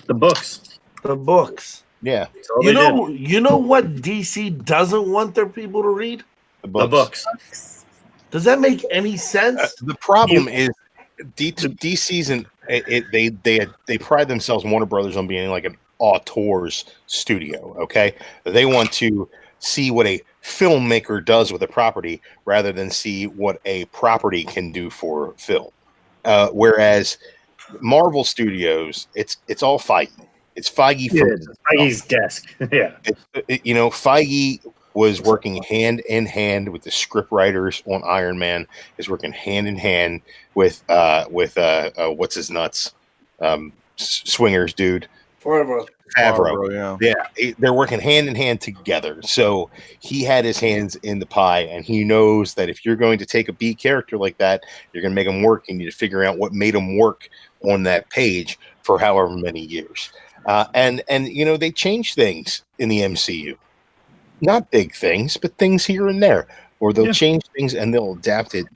The books. The books. Yeah. You know what DC doesn't want their people to read? The books. Does that make any sense? The problem is DC's and they pride themselves, Warner Brothers, on being like an auteurs studio. Okay, they want to see what a filmmaker does with a property rather than see what a property can do for film. Whereas Marvel Studios, it's all Feige. It's Feige. It's Feige's desk. Yeah. Feige was working hand in hand with the script writers on Iron Man. Is working hand in hand with what's his nuts, Swingers dude. Favreau. Yeah, they're working hand in hand together. So he had his hands in the pie, and he knows that if you're going to take a B character like that, you're going to make them work. You need to figure out what made them work on that page for however many years. And they change things in the MCU, not big things, but things here and there, or they'll change things and they'll adapt it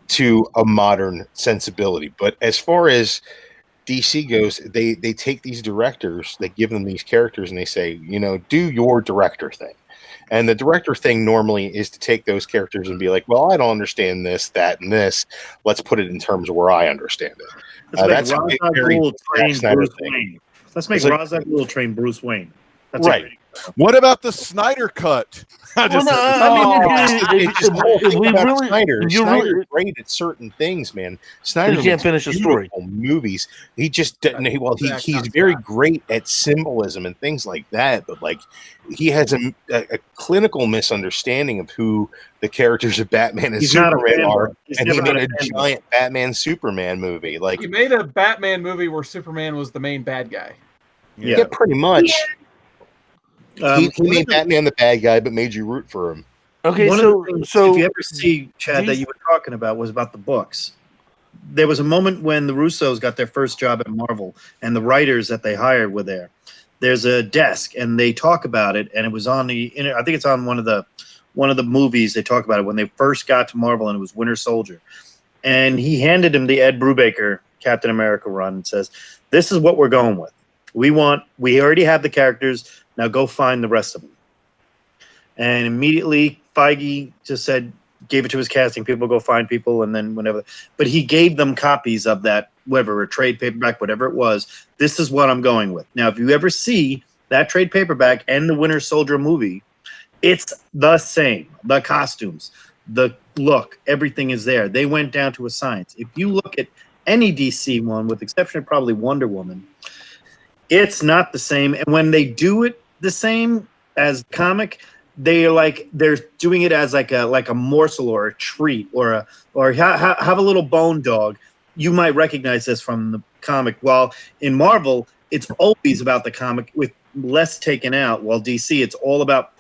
to a modern sensibility. But as far as DC goes, they take these directors, they give them these characters, and they say, do your director thing. And the director thing normally is to take those characters and be like, well, I don't understand this, that, and this. Let's put it in terms of where I understand it. That's a very Zack Snyder thing. Let's make Ra's al Ghul train Bruce Wayne. That's right. What about the Snyder cut? Snyder's great at certain things, man. Snyder can't finish a story. Movies. He just he's very great at symbolism and things like that. But like, he has a clinical misunderstanding of who the characters of Batman and Superman are, and he made a giant Batman Superman movie. Like, he made a Batman movie where Superman was the main bad guy. Yeah, pretty much. He made Batman the bad guy, but made you root for him. Okay, so if you ever see, Chad, that you were talking about was about the books. There was a moment when the Russos got their first job at Marvel, and the writers that they hired were there. There's a desk, and they talk about it, and it was on I think it's on one of the movies. They talk about it when they first got to Marvel, and it was Winter Soldier. And he handed him the Ed Brubaker Captain America run and says, "This is what we're going with. We already have the characters. Now go find the rest of them." And immediately Feige just said, gave it to his casting people, go find people, and then whenever. But he gave them copies of that, whatever, a trade paperback, whatever it was. This is what I'm going with. Now, if you ever see that trade paperback and the Winter Soldier movie, it's the same. The costumes, the look, everything is there. They went down to a science. If you look at any DC one, with the exception of probably Wonder Woman, it's not the same. And when they do it the same as comic, they're doing it as like a morsel or a treat or have a little bone dog. You might recognize this from the comic. While in Marvel, it's always about the comic with less taken out. While DC, it's all about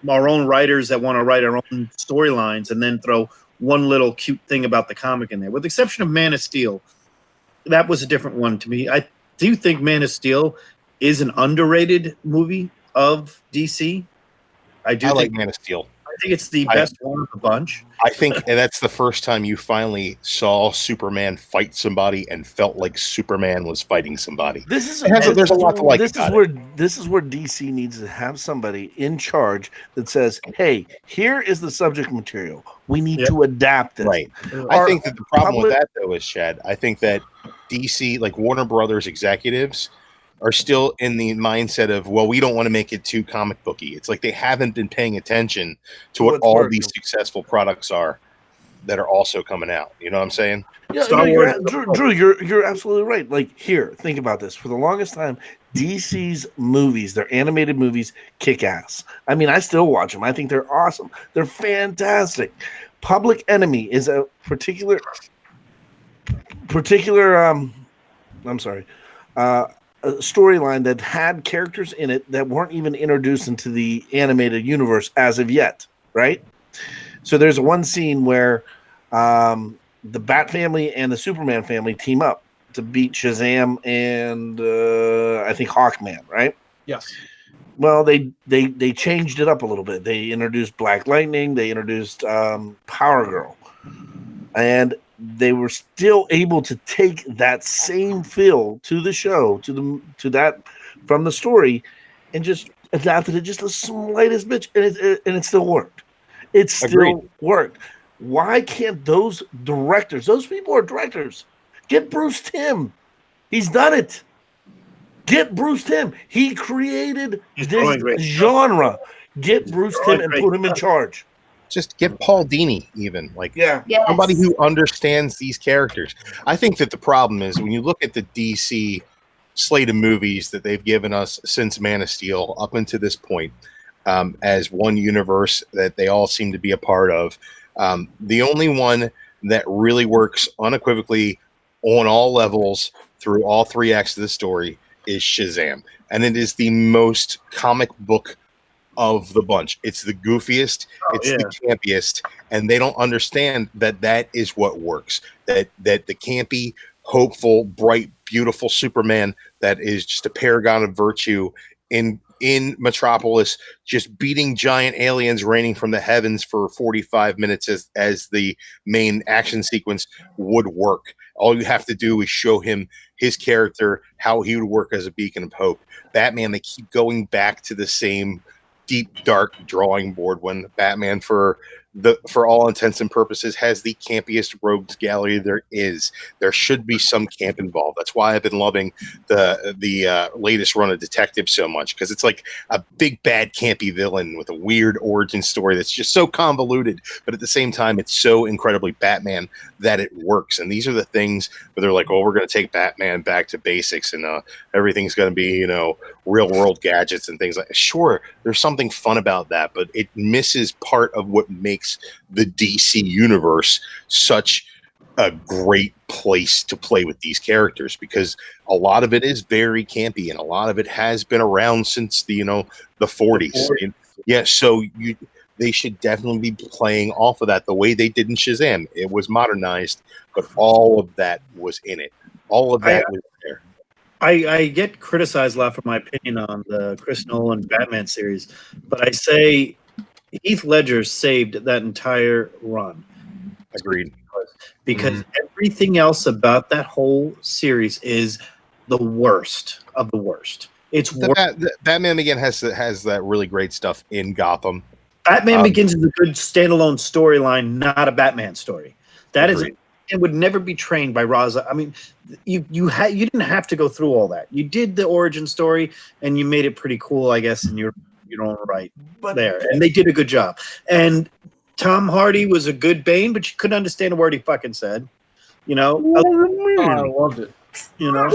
our own writers that want to write our own storylines and then throw one little cute thing about the comic in there. With the exception of Man of Steel, that was a different one to me. I do think Man of Steel is an underrated movie of DC. I like Man of Steel. I think it's the best one of the bunch. I think that's the first time you finally saw Superman fight somebody and felt like Superman was fighting somebody. There's a lot to like. This is where DC needs to have somebody in charge that says, "Hey, here is the subject material. We need to adapt this." Right. I think that the problem with that, though, is Chad. I think that DC, like Warner Brothers executives, are still in the mindset of, well, we don't want to make it too comic booky. It's like they haven't been paying attention to what all these successful products are that are also coming out. You know what I'm saying? Yeah, Drew, you're absolutely right. Like, here, think about this. For the longest time, DC's movies, their animated movies, kick ass. I mean, I still watch them. I think they're awesome. They're fantastic. Public Enemy is a particular a storyline that had characters in it that weren't even introduced into the animated universe as of yet, right? So there's one scene where the Bat family and the Superman family team up to beat Shazam and I think Hawkman, right? Yes. Well, they changed it up a little bit. They introduced Black Lightning. They introduced Power Girl, and they were still able to take that same feel to the show, to that from the story, and just adapted it just the slightest bit, and it still worked. It still worked. Why can't those directors? Those people are directors. Get Bruce Timm. He's done it. Get Bruce Timm. He created this genre. Get Bruce Timm and put him in charge. Just get Paul Dini, even Yes. somebody who understands these characters. I think that the problem is when you look at the DC slate of movies that they've given us since Man of Steel up until this point, as one universe that they all seem to be a part of. The only one that really works unequivocally on all levels through all three acts of the story is Shazam, and it is the most comic book of the bunch. It's the goofiest, the campiest, and they don't understand that is what works. That the campy, hopeful, bright, beautiful Superman that is just a paragon of virtue in Metropolis, just beating giant aliens raining from the heavens for 45 minutes as the main action sequence would work. All you have to do is show him his character, how he would work as a beacon of hope. Batman, they keep going back to the same deep, dark drawing board when Batman, for all intents and purposes, has the campiest rogues gallery there is. There should be some camp involved. That's why I've been loving the latest run of Detective so much, because it's like a big bad campy villain with a weird origin story that's just so convoluted, but at the same time it's so incredibly Batman that it works. And these are the things where they're like, oh, we're going to take Batman back to basics and everything's going to be real world gadgets and things like that. Sure, there's something fun about that, but it misses part of what makes the DC universe such a great place to play with these characters, because a lot of it is very campy and a lot of it has been around since the 40s. Yeah, so they should definitely be playing off of that the way they did in Shazam. It was modernized, but all of that was in it. All of that was there. I get criticized a lot for my opinion on the Chris Nolan Batman series, but I say Heath Ledger saved that entire run. Agreed. Because everything else about that whole series is the worst of the worst. It's Batman again has that really great stuff in Gotham. Batman Begins is a good standalone storyline, not a Batman story. That is, it would never be trained by Raza. I mean, you didn't have to go through all that. You did the origin story, and you made it pretty cool, I guess, in your own right there. And they did a good job. And Tom Hardy was a good Bane, but you couldn't understand a word he fucking said. You know, I loved it. you know.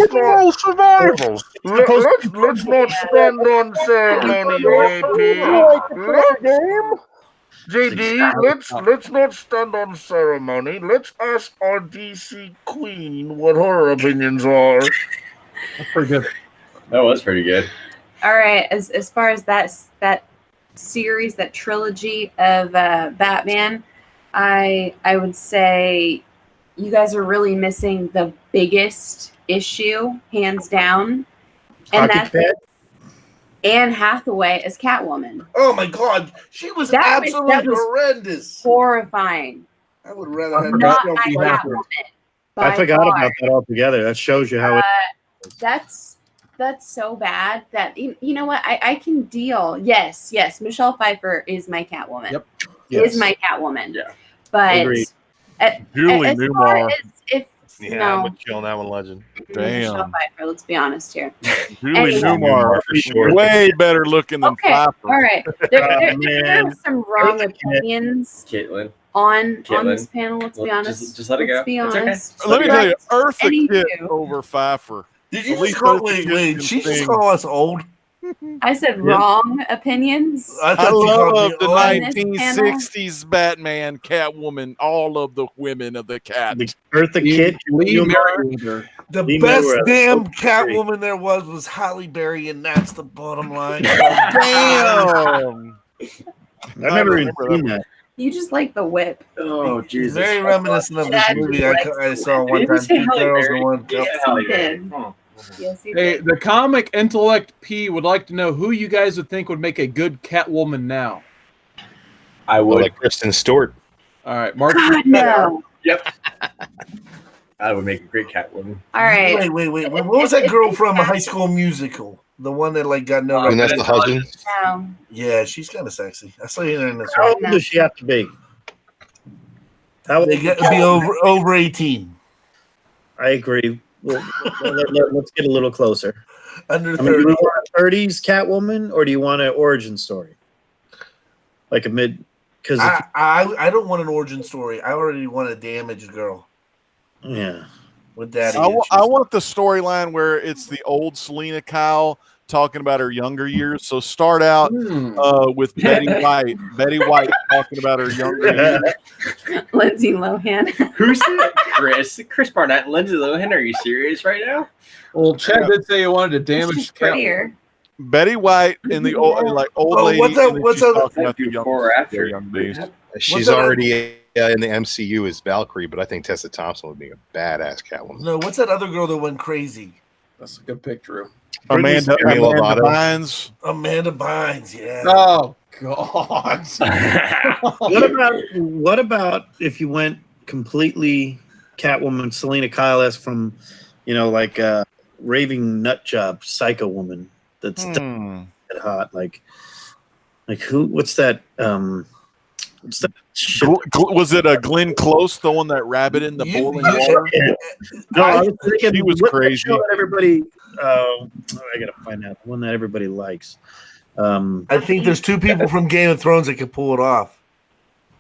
Survival. Let's not stand on ceremony, JD, let's not stand on ceremony. Let's ask our DC queen what her opinions are. That's pretty good. That was pretty good. All right, as far as that series, that trilogy of Batman, I would say you guys are really missing the biggest issue, hands down, and that's Anne Hathaway as Catwoman. Oh my God, she was absolutely horrendous. Horrifying. I would rather have Not myself my be Catwoman. I forgot about that altogether. That shows you how that's so bad that you know what I can deal. Yes, Michelle Pfeiffer is my Catwoman. Yep. Is my Catwoman. Yeah. But Agreed. Julie as far Newmar. as Yeah, no. I'm with you on that one, Legend. Michelle Damn. Pfeiffer, let's be honest here. Julie Anyway. Newmar, For sure. way better looking than Okay, Pfeiffer. all right. There man. are some wrong opinions Caitlin. on Caitlin. this panel. Let's be Well, honest. just let it go. Let's be It's okay. honest. Let me tell you, Right. Eartha Kitt Anywho. over Pfeiffer. Did you At just least call, Eartha Kitt wait, can she just sing. call us old? I said wrong opinions. I I thought you called love me the old. On this 1960s Batman, Catwoman, all of the women of the cat. the Eartha Kitt. Lee Newmar. Merriweather. The Lee best Merriweather. damn Okay. Catwoman there was Halle Berry, and that's the bottom line. Damn! I've never even remember seen that. You just like the whip. Oh, Jesus. Very reminiscent of this That movie is I saw Did one you time. say Two Halle girls Berry? and one couple. Yeah, Halle Berry. did. Oh. Yes, you Hey, did. the comic intellect P would like to know who you guys would think would make a good Catwoman now. I Well, would. like Kristen Stewart. All right, Mark. God no. Yep. I would make a great Catwoman. All right. Wait. What was that girl from High School Musical? The one that like got no. Vanessa Hudgens. No. Yeah, she's kind of sexy. I saw her in this How one. old does she have to be? How old? They got to be over 18, I agree. Let's get a little closer. under I mean, do 30. you want a 30s Catwoman or do you want an origin story? Like a mid, because I don't want an origin story. I already want a damaged girl yeah, with daddy. I issues. want the storyline where it's the old Selena Kyle talking about her younger years. So start out with Betty White. Betty White talking about her younger years. Lindsay Lohan. Who's it? Chris Barnett and Lindsay Lohan. Are you serious right now? Well, Chad did say he wanted to She's damage Catwoman. prettier. Betty White and the old old Oh, lady. what's that- and then what's she's that- talking about the Before or after? their young days. She's that- already in the MCU as Valkyrie, but I think Tessa Thompson would be a badass Catwoman. No, what's that other girl that went crazy? That's a good pick, Drew. Amanda Demi Lovato. Bynes. Amanda Bynes. Yeah. Oh God! what about if you went completely Catwoman, Selena Kyle from, like raving nut job psycho woman that's that hot, like who? What's that? What's that? Shit? Was it a Glenn Close throwing that rabbit in the boiling water? No, I was thinking She was what's that crazy. show that everybody, I gotta find out the one that everybody likes. I think there's two people from Game of Thrones that could pull it off.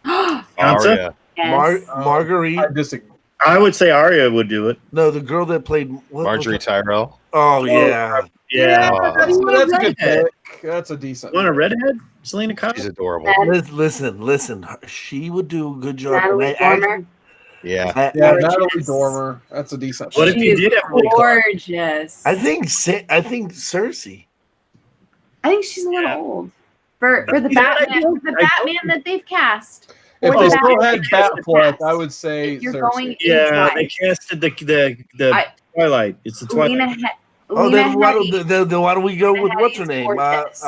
Sansa? Yes. Marguerite. I disagree. I would say Arya would do it. No, the girl that played Marjorie Tyrell. Oh yeah. Yeah. That's a good redhead. pick. That's a decent. Want a redhead? Selena Kyle? She's adorable. Listen. She would do a good job. Natalie Dormer. Yeah. Yeah, Gorgeous. Natalie Dormer. That's a decent. What if pick. you She did is have Lily Clark? gorgeous. I think Cersei. I think she's a little old for the Yeah, I Batman. do. The I Batman that they've cast. If Or they the still Batman had that they've Batfleck, cast. I would say If you're Cersei. going Yeah, they age-wise. casted the Twilight. It's the Twilight. Oh, Lena then why Headey, why don't we go with Lena what's her Headey's name? gorgeous.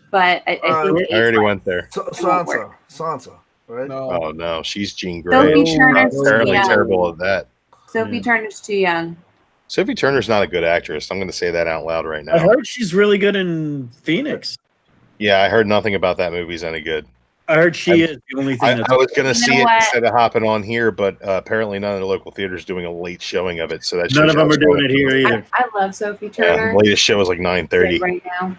But I think I already age-wise, went there. it won't work. Sansa, right? No. Oh no, she's Jean Grey. Sophie Turner's too Apparently young. terrible at that. Sophie Turner's too young. Sophie Turner's not a good actress. I'm going to say that out loud right I now. heard she's really good in Phoenix. Yeah, I heard nothing about that movie's any good. I heard she is the only thing. I was going to You see know it what? instead of hopping on here, but apparently none of the local theaters doing a late showing of it. So that None shows of you them how are doing slow it here either. I love Sophie Yeah, Turner. the latest show was like 9:30. Right now.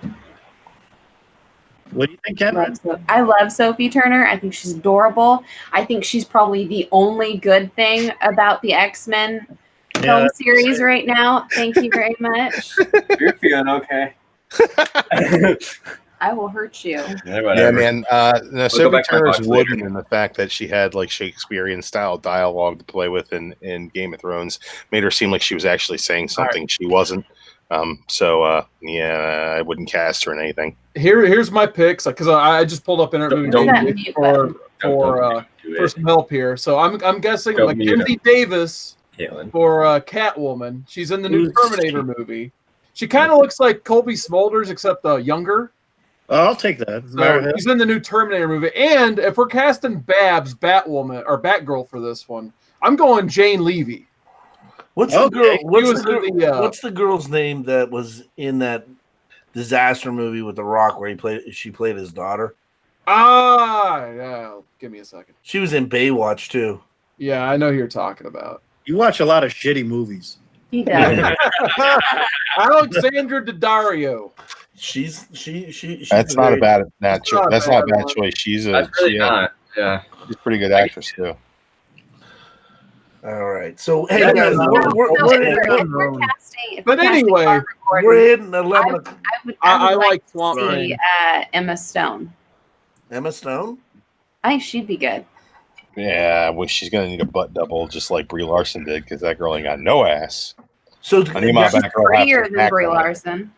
What do you think, Kevin? I love Sophie Turner. I think she's adorable. I think she's probably the only good thing about the X-Men film series right now. Thank you very much. You're feeling okay. I will hurt you. Yeah, Yeah, man. No, go Sophie back to my Turner's box later. wooden, and the fact that she had like Shakespearean style dialogue to play with in Game of Thrones made her seem like she was actually saying something she wasn't. Yeah, I wouldn't cast her in anything. Here's my picks because I just pulled up Internet Movie Don't mute Database button. for some help here. So I'm guessing Don't mute Mackenzie Davis Caitlin. for Catwoman. She's in the new Who's Terminator movie. She kind of looks like Colby Smulders except younger. Oh, I'll take that. So she's in the new Terminator movie. And if we're casting Babs, Batwoman, or Batgirl for this one, I'm going Jane Levy. What's the girl? Okay. What's the girl's name that was in that disaster movie with The Rock where she played his daughter? Yeah. Give me a second. She was in Baywatch too. Yeah, I know who you're talking about. You watch a lot of shitty movies. He does. Alexandra Daddario. She's That's not a bad That's choice. not a That's not a bad bad one. choice. She's That's really not. Yeah. she's a pretty good actress too. All right. So hey Yeah, guys, no, If we're casting, But anyway, our recording, we're hitting 11 o'clock. I I would like to Swamp see Thing. Emma Stone. Emma Stone. I think she'd be good. Yeah, well, she's gonna need a butt double just like Brie Larson did because that girl ain't got no ass. So I need my She's back girl half prettier to than back Brie on it. Larson.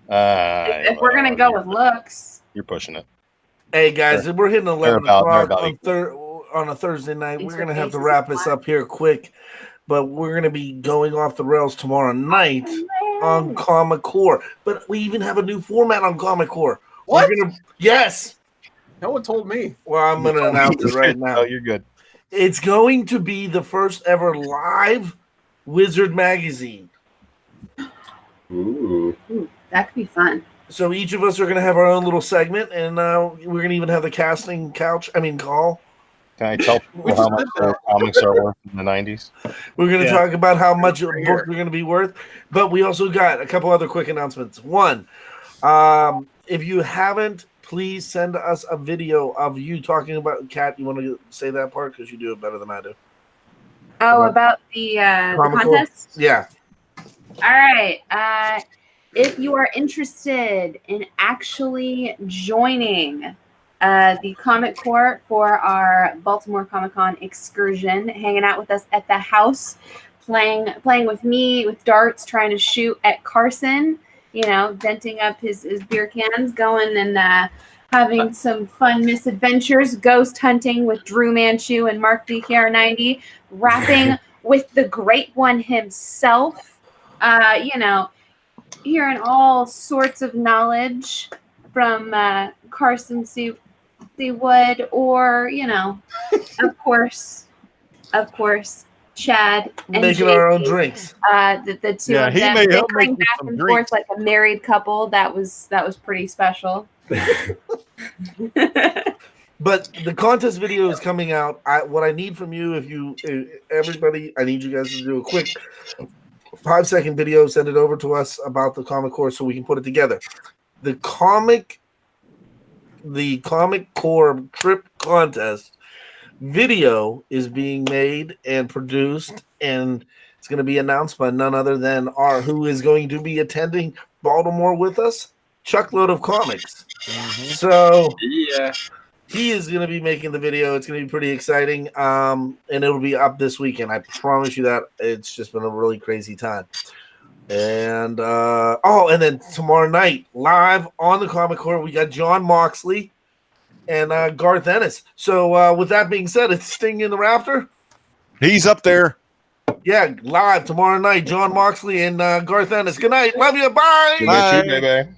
If If we're gonna go with looks, you're pushing it. hey guys, we're hitting 11 They're o'clock about on a Thursday night. These We're are gonna have to faces wrap of this black. up here quick, but we're gonna be going off the rails tomorrow night on Comic Core. But we even have a new format on Comic Core. What? Yes. No one told me. Well, I'm gonna announce it right now. Oh, you're good. It's going to be the first ever live Wizard magazine. Ooh. Ooh, that could be fun. So each of us are going to have our own little segment, and we're going to even have the casting call. Can I tell people how much their comics are worth in the 90s? We're going to Yeah. talk about how much a book they're going to be worth, but we also got a couple other quick announcements. One, if you haven't, please send us a video of you talking about Kat. You want to say that part because you do it better than I do. Oh, about the Comic Core? contest? Yeah. All right. If you are interested in actually joining the Comic Core for our Baltimore Comic Con excursion, hanging out with us at the house, playing with me with darts, trying to shoot at Carson, denting up his beer cans, going and having some fun misadventures, ghost hunting with Drew Manchu and Mark DKR90, rapping with the great one himself. Hearing all sorts of knowledge from Carson C. Wood, or of course, Chad and Making our own JD, drinks. the two of them help make bickering me back some and drinks. forth like a married couple. That was pretty special. But the contest video is coming out. What I need from you, everybody, I need you guys to do a quick 5-second video, send it over to us about the Comic Core so we can put it together. The Comic Core trip contest video is being made and produced, and it's going to be announced by none other than who is going to be attending Baltimore with us, Chuckload of Comics. So Yeah. he is going to be making the video. It's going to be pretty exciting, and it'll be up this weekend. I promise you that. It's just been a really crazy time. And and then tomorrow night, live on the Comic Core, we got John Moxley and Garth Ennis. So with that being said, it's Sting in the Rafter. He's up there. Yeah, live tomorrow night, John Moxley and Garth Ennis. Good night. Love you. Bye. Good night, you, baby.